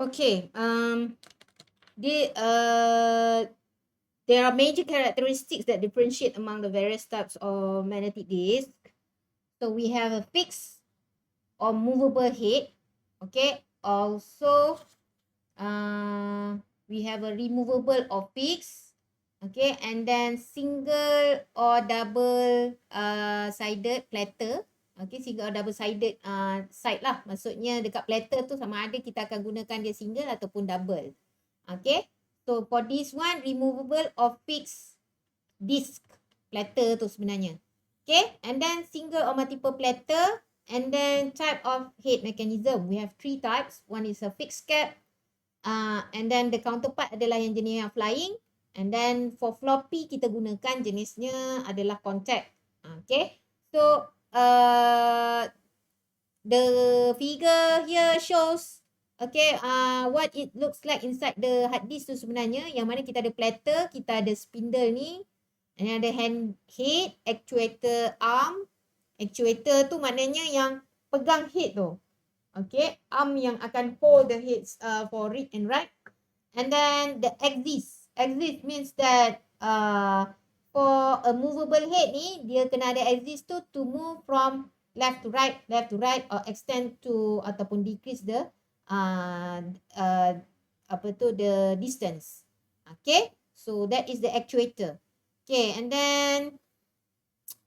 Okay. There are major characteristics that differentiate among the various types of magnetic disk. So we have a fixed or movable head. Okay. Also, we have a removable or fixed. Okay. And then single or double sided platter. Okay, single or double sided side lah. Maksudnya dekat platter tu sama ada kita akan gunakan dia single ataupun double. Okay. So for this one, removable or fixed disk platter tu sebenarnya. Okay. And then single or multiple platter. And then type of head mechanism. We have 3 types. One is a fixed cap. And then the counterpart adalah yang jenis yang flying. And then for floppy kita gunakan jenisnya adalah contact. Okay. So the figure here shows what it looks like inside the hard disk tu sebenarnya, yang mana kita ada platter, kita ada spindle ni, and ada head, actuator arm. Actuator tu maknanya yang pegang head tu. Okay, arm yang akan hold the heads for read and write. And then the axis. Axis means that for a movable head ni, dia kena ada axis tu to move from left to right, or extend to ataupun decrease the the distance. Okay, so that is the actuator. Okay, and then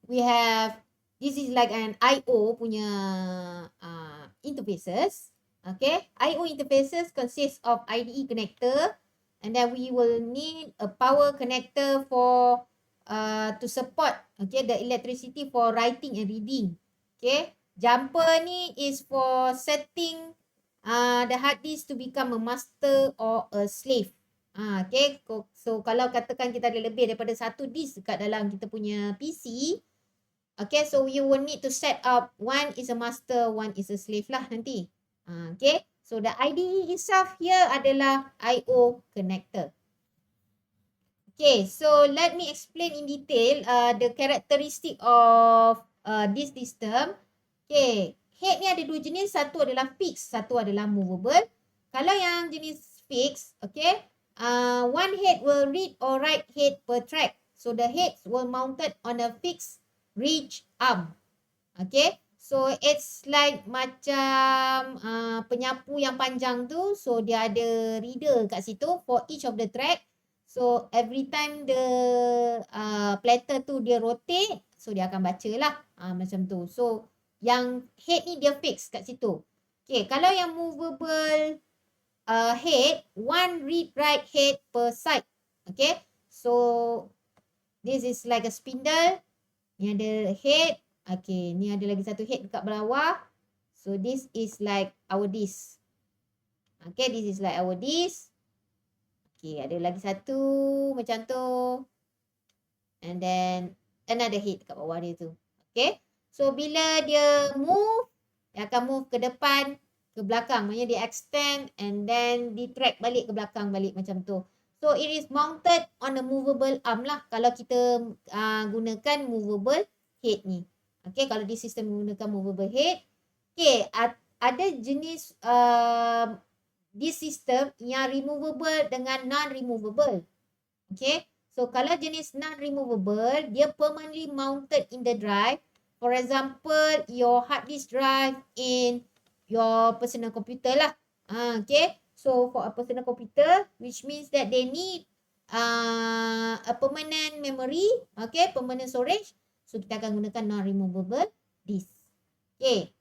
we have, this is like an I/O punya interfaces. Okay, I/O interfaces consists of IDE connector, and then we will need a power connector for to support the electricity for writing and reading. Okay, jumper ni is for setting the hard disk to become a master or a slave. Okay, so kalau katakan kita ada lebih daripada satu disk dekat dalam kita punya PC, okay, so you will need to set up one is a master, one is a slave lah nanti. Okay, so the IDE itself here adalah I/O connector. Okay, so let me explain in detail the characteristic of this system. Okay, head ni ada dua jenis, satu adalah fixed, satu adalah movable. Kalau yang jenis fixed, okay, one head will read or write head per track. So the heads will mounted on a fixed ridge arm. Okay, so it's like macam penyapu yang panjang tu. So dia ada reader kat situ for each of the track. So every time the platter tu dia rotate, so dia akan baca lah macam tu. So yang head ni dia fix kat situ. Okay, kalau yang movable head, one read write head per side. Okay, so this is like a spindle. Ni ada head. Okay, ni ada lagi satu head dekat bawah. So this is like our disk. Okay, this is like our disk. Okay, ada lagi satu macam tu. And then another head dekat bawah dia tu. Okay, so bila dia move, dia akan move ke depan, ke belakang. Maksudnya dia extend and then di track balik ke belakang balik macam tu. So it is mounted on a movable arm lah kalau kita gunakan movable head ni. Okay, kalau di sistem menggunakan movable head. Okay, ada jenis this system yang removable dengan non-removable. Okay, so kalau jenis non-removable, dia permanently mounted in the drive. For example, your hard disk drive in your personal computer lah. Okay, so for a personal computer, which means that they need a permanent memory, okay, permanent storage. So kita akan gunakan non-removable disk. Okay.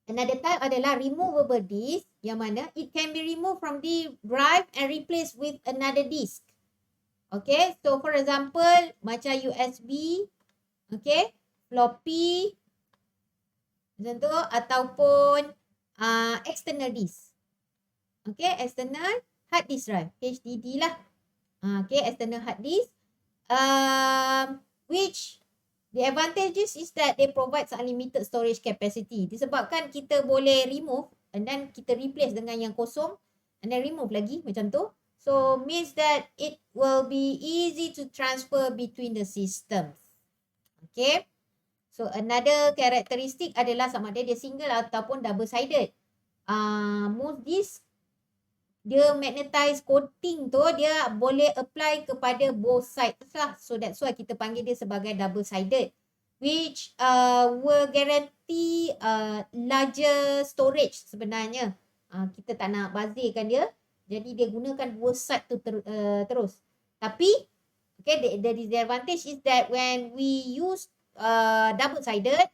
Another type adalah removable disk, yang mana it can be removed from the drive and replaced with another disk. Okay, so for example, macam USB, okay, floppy, macam tu, ataupun external disk. Okay, external hard disk drive, HDD lah. Okay, external hard disk. Which the advantages is that they provide unlimited storage capacity. Disebabkan kita boleh remove and then kita replace dengan yang kosong and then remove lagi macam tu. So means that it will be easy to transfer between the systems. Okay. So another characteristic adalah sama ada dia single ataupun double sided. Most disk dia magnetize coating tu dia boleh apply kepada both sides lah. So that's why kita panggil dia sebagai double sided, which will guarantee larger storage sebenarnya. Kita tak nak bazirkan dia. Jadi dia gunakan dua side tu terus. Tapi okay, the disadvantage is that when we use double sided,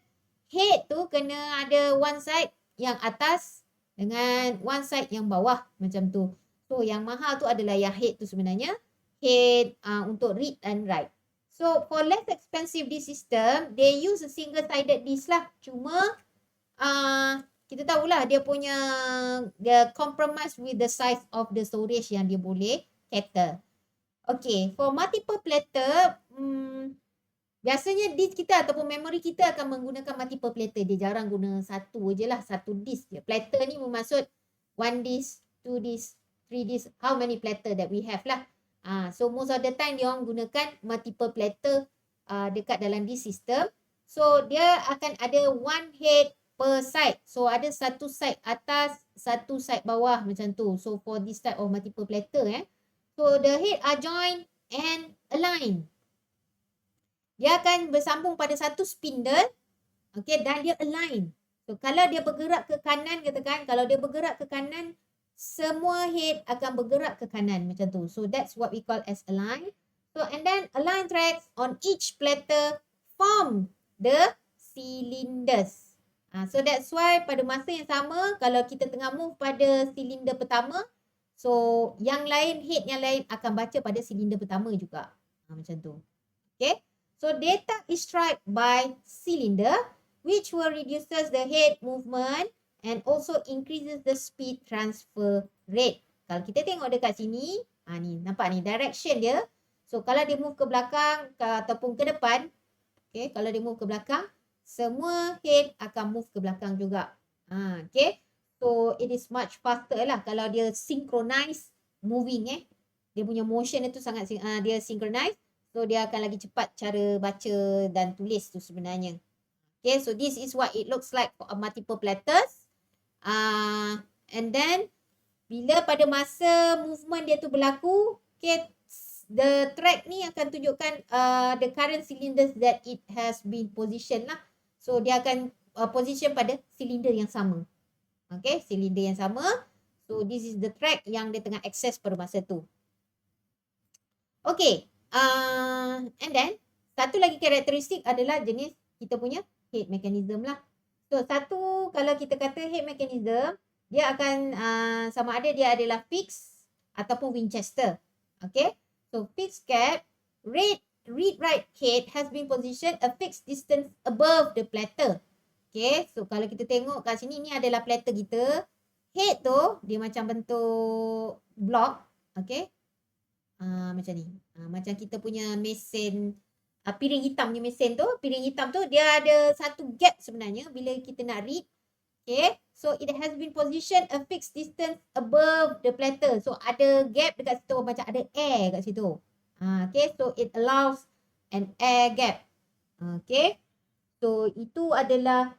head tu kena ada one side yang atas dengan one side yang bawah macam tu. So yang mahal tu adalah yang head tu sebenarnya. Head untuk read and write. So for less expensive disk system, they use a single sided disk lah. Cuma kita tahulah dia compromise with the size of the storage yang dia boleh cater. Okay, for multiple platter, biasanya disk kita ataupun memory kita akan menggunakan multiple platter. Dia jarang guna satu je lah, satu disk je. Platter ni bermaksud one disk, two disk, three disk, how many platter that we have lah. So most of the time dia orang gunakan multiple platter dekat dalam disk system. So dia akan ada one head per side. So ada satu side atas, satu side bawah macam tu. So for this type of multiple platter so the head are joined and aligned. Dia akan bersambung pada satu spindle. Okay, dan dia align. So kalau dia bergerak ke kanan, katakan kalau dia bergerak ke kanan, semua head akan bergerak ke kanan macam tu. So that's what we call as align. So and then align tracks on each platter form the cylinders. So that's why pada masa yang sama, kalau kita tengah move pada silinder pertama, so yang lain, head yang lain akan baca pada silinder pertama juga. Macam tu. Okay. So data is tracked by cylinder, which will reduces the head movement and also increases the speed transfer rate. Kalau kita tengok dekat sini, ni nampak ni direction dia. So kalau dia move ke belakang ataupun ke depan, okay, kalau dia move ke belakang, semua head akan move ke belakang juga. Okay, so it is much faster lah kalau dia synchronize moving Dia punya motion itu sangat dia synchronize. So dia akan lagi cepat cara baca dan tulis tu sebenarnya. Okay, so this is what it looks like for multiple platters. And then bila pada masa movement dia tu berlaku, okay, the track ni akan tunjukkan the current cylinders that it has been positioned lah. So dia akan position pada silinder yang sama. Okay, silinder yang sama. So this is the track yang dia tengah access pada masa tu. Okay. And then satu lagi karakteristik adalah jenis kita punya head mechanism lah. So satu, kalau kita kata head mechanism, dia akan sama ada dia adalah fixed ataupun Winchester. Okay. So fixed cap, read-write head has been positioned a fixed distance above the platter. Okay. So kalau kita tengok kat sini, ni adalah platter kita. Head tu dia macam bentuk block. Okay. Macam ni. Macam kita punya mesin, piring hitam punya mesin tu. Piring hitam tu dia ada satu gap sebenarnya bila kita nak read. Okay. So it has been positioned a fixed distance above the platter. So ada gap dekat situ, macam ada air kat situ. Okay. So it allows an air gap. Okay. So itu adalah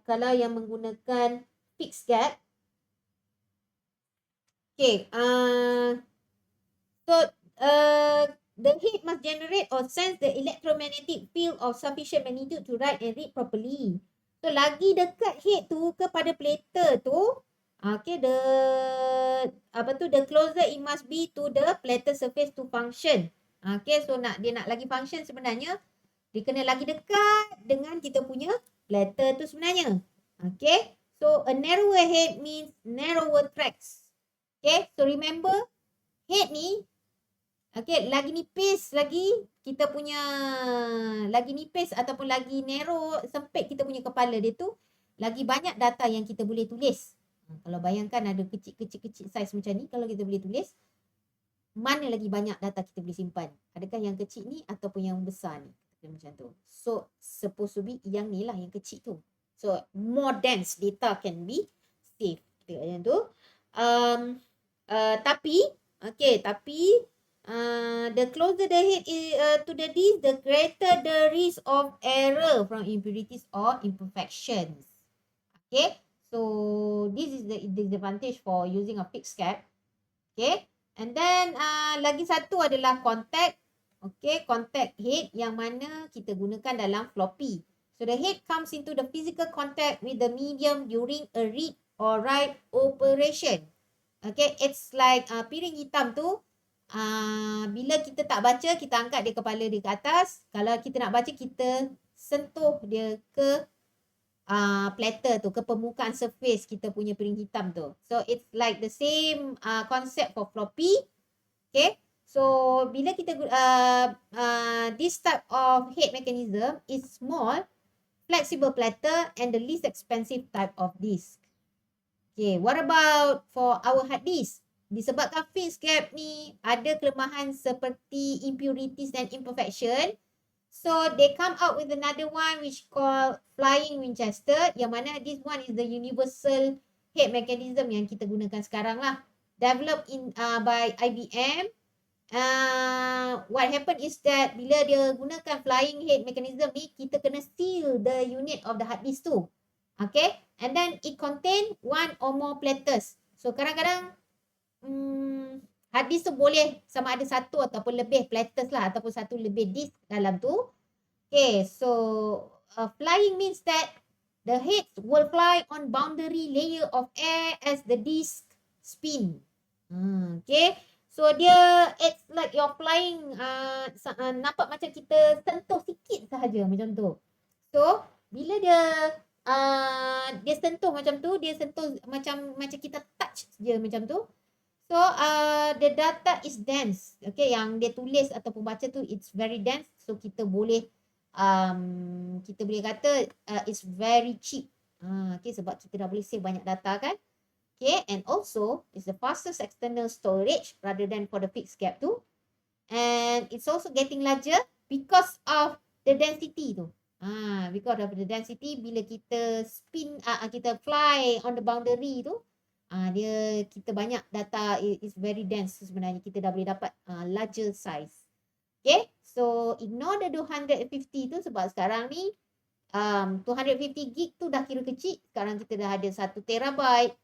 kalau yang menggunakan fixed gap. Okay. So, the head must generate or sense the electromagnetic field of sufficient magnitude to write and read properly. So, lagi dekat head tu kepada platter tu, okay, the closer it must be to the platter surface to function. Okay, so dia nak lagi function sebenarnya, dia kena lagi dekat dengan kita punya platter tu sebenarnya. Okay, so a narrower head means narrower tracks. Okay, so remember, head ni, okay, lagi nipis lagi kita punya, lagi nipis ataupun lagi narrow, sempit kita punya kepala dia tu, lagi banyak data yang kita boleh tulis. Kalau bayangkan ada kecil-kecil size macam ni, kalau kita boleh tulis, mana lagi banyak data kita boleh simpan? Adakah yang kecil ni ataupun yang besar ni? Macam tu. So, supposed to be yang ni lah, yang kecil tu. So, more dense data can be saved. Kita macam tu. Tapi the closer the head to the disk, the greater the risk of error from impurities or imperfections. Okay, so this is the disadvantage for using a fixed cap. Okay. And then lagi satu adalah contact. Okay, contact head yang mana kita gunakan dalam floppy. So the head comes into the physical contact with the medium during a read or write operation. Okay, it's like piring hitam tu, bila kita tak baca, kita angkat dia kepala dia ke atas. Kalau kita nak baca, kita sentuh dia ke platter tu, ke permukaan surface kita punya piring hitam tu. So it's like the same concept for floppy. Okay. So bila kita this type of head mechanism is small, flexible platter and the least expensive type of disk. Okay, what about for our hard disk? Disebabkan fixed cap ni ada kelemahan seperti impurities dan imperfection, so they come out with another one which called Flying Winchester, yang mana this one is the universal head mechanism yang kita gunakan sekarang lah. Developed by IBM. What happened is that bila dia gunakan flying head mechanism ni, kita kena seal the unit of the hard disk tu. Okay. And then it contain one or more platters. So kadang-kadang hard disk tu boleh sama ada satu ataupun lebih platters lah, ataupun satu lebih disk dalam tu. Okay, so flying means that the heads will fly on boundary layer of air as the disk spin. Okay, so dia it's like you're flying, nampak macam kita sentuh sikit sahaja macam tu. So bila dia sentuh macam tu, dia sentuh macam kita touch je macam tu. So the data is dense. Okay, yang dia tulis ataupun baca tu it's very dense. So kita boleh kata it's very cheap. Okay, sebab kita dah boleh save banyak data kan. Okay, and also it's the fastest external storage rather than for the fixed cap tu. And it's also getting larger because of the density tu. Because of the density, bila kita spin, kita fly on the boundary tu, kita banyak data, is very dense sebenarnya. Kita dah boleh dapat larger size. Okay, so ignore the 250 tu sebab sekarang ni 250 gig tu dah kira kecil. Sekarang kita dah ada 1 terabyte,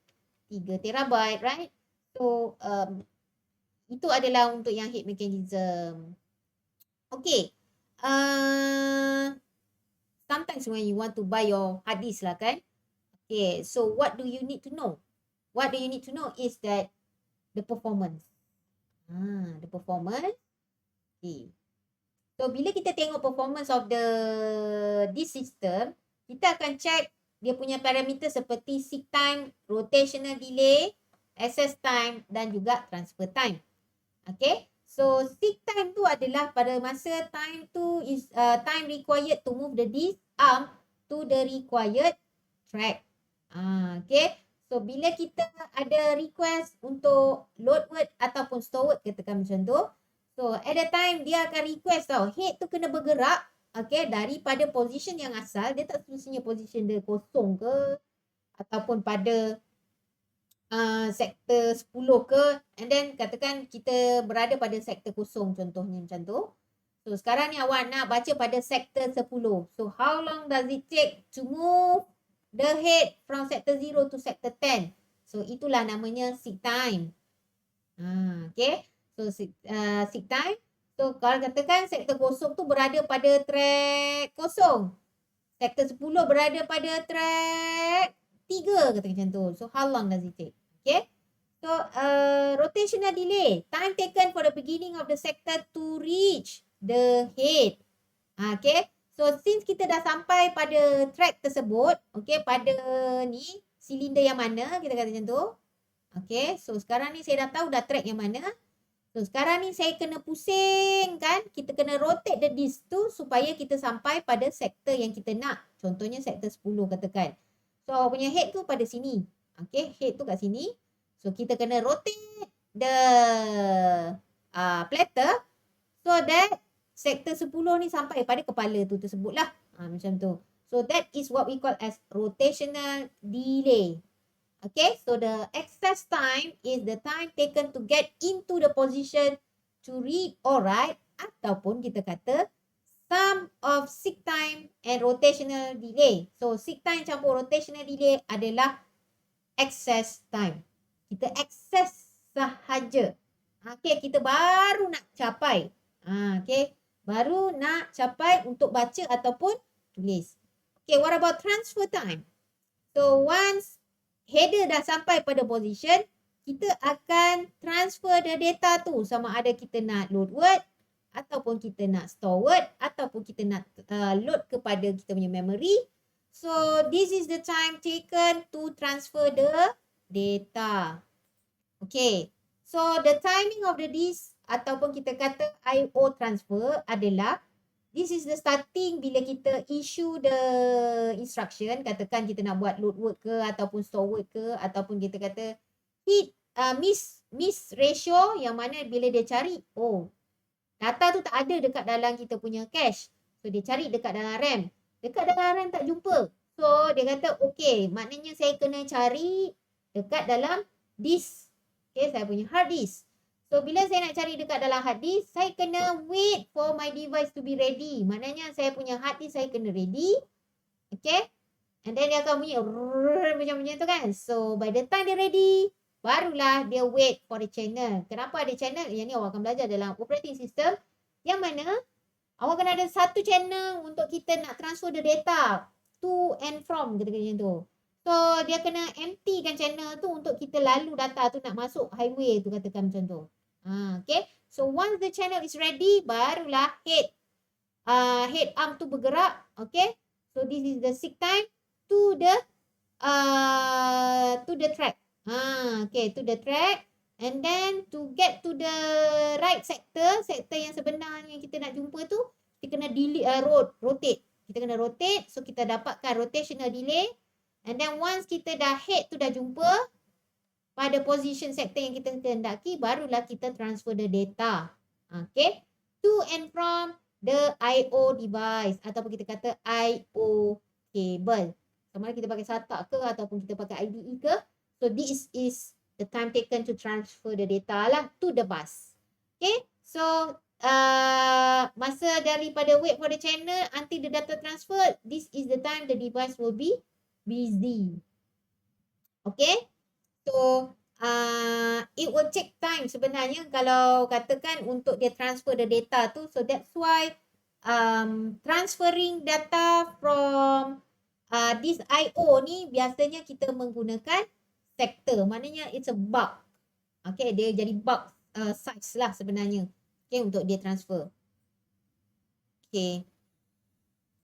3 terabyte, right? So itu adalah untuk yang head mechanism. Okay, sometimes when you want to buy your hard disk lah kan. Okay, so what do you need to know? What do you need to know is that the performance. The performance. Okay. So bila kita tengok performance of this system, kita akan check dia punya parameter seperti seek time, rotational delay, access time dan juga transfer time. Okay. So seek time tu adalah pada masa time tu is time required to move the disk arm to the required track. Okay. So bila kita ada request untuk load word ataupun store word, katakan macam tu. So at that time dia akan request tau, head tu kena bergerak, okay, daripada position yang asal. Dia tak semestinya position dia kosong ke ataupun pada sektor 10 ke, and then katakan kita berada pada sektor kosong contohnya macam tu. So sekarang ni awak nak baca pada sektor 10. So how long does it take to move the head from sector 0 to sector 10? So itulah namanya seek time. Okay. So seek time. So kalau katakan sektor kosong tu berada pada track kosong, sektor 10 berada pada track 3 kata macam tu. So how long does it take? Okay. So rotational delay, time taken for the beginning of the sector to reach the head. Okay. So since kita dah sampai pada track tersebut, okay, pada ni silinder yang mana, kita kata macam tu. Okay, so sekarang ni saya dah tahu dah track yang mana. So sekarang ni saya kena pusing kan, kita kena rotate the disk tu supaya kita sampai pada sektor yang kita nak. Contohnya sektor 10 katakan. So punya head tu pada sini. Okay, head tu kat sini. So kita kena rotate the platter so that sektor 10 ni sampai pada kepala tu tersebut lah. Macam tu. So that is what we call as rotational delay. Okay, so the excess time is the time taken to get into the position to read or write, ataupun kita kata sum of seek time and rotational delay. So seek time campur rotational delay adalah access time. Kita access sahaja. Okay, kita baru nak capai. Okay, baru nak capai untuk baca ataupun tulis. Okay, what about transfer time? So, once header dah sampai pada position, kita akan transfer the data tu. Sama ada kita nak load word, ataupun kita nak store word, ataupun kita nak load kepada kita punya memory. So, this is the time taken to transfer the data. Okay. So, the timing of the disk ataupun kita kata I/O transfer adalah this is the starting bila kita issue the instruction. Katakan kita nak buat load word ke ataupun store word ke, ataupun kita kata hit miss ratio, yang mana bila dia cari, oh, data tu tak ada dekat dalam kita punya cache. So dia cari dekat dalam RAM. Dekat dalam RAM tak jumpa. So dia kata okay, maknanya saya kena cari dekat dalam disk. Okay, saya punya hard disk. So, bila saya nak cari dekat dalam hard disk, saya kena wait for my device to be ready. Maknanya saya punya hard disk saya kena ready. Okay. And then dia akan bunyi macam-macam tu kan. So, by the time dia ready, barulah dia wait for the channel. Kenapa ada channel? Yang ni awak akan belajar dalam operating system. Yang mana awak kena ada satu channel untuk kita nak transfer the data to and from, kata-kata macam tu. So, dia kena emptykan channel tu untuk kita lalu data tu nak masuk highway tu, katakan macam tu. Okay. So, once the channel is ready, barulah head arm tu bergerak. Okay. So, this is the seek time to the track. Okay, to the track. And then, to get to the right sector yang sebenarnya kita nak jumpa tu, kita kena rotate. Kita kena rotate. So, kita dapatkan rotational delay. And then, once kita dah head tu dah jumpa pada position sector yang kita kehendaki, barulah kita transfer the data. Okay. To and from the I/O device. Ataupun kita kata I/O cable. Sama ada kita pakai SATA ke ataupun kita pakai IDE ke. So, this is the time taken to transfer the data lah to the bus. Okay. So, masa daripada wait for the channel until the data transfer, this is the time the device will be busy. Okay. So, it will take time sebenarnya kalau katakan untuk dia transfer the data tu. So, that's why transferring data from this I/O ni biasanya kita menggunakan sector. Maknanya it's a bulk. Okay, dia jadi bulk size lah sebenarnya. Okay, untuk dia transfer. Okay.